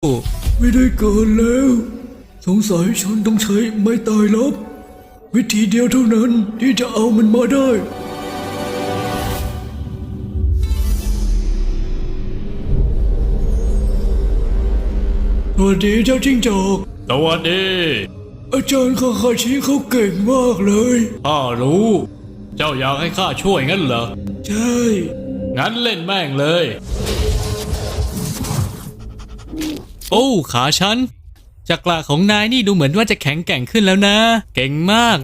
โอ้ไม่ได้เกินแล้วสงสัยฉันต้องใช้ไม้ตายลับวิธีเดียวเท่านั้นที่จะเอามันมาได้สวัสดีเจ้าจิ้งจอก สวัสดี อาจารย์คาคาชิเขาเก่งมากเลย ข้ารู้ เจ้าอยากให้ข้าช่วยงั้นเหรอ ใช่ งั้นเล่นแม่งเลย โอ้ขาฉันจักระของนายนี่ดูเหมือนว่าจะแข็งแกร่งขึ้นแล้วนะเก่งมาก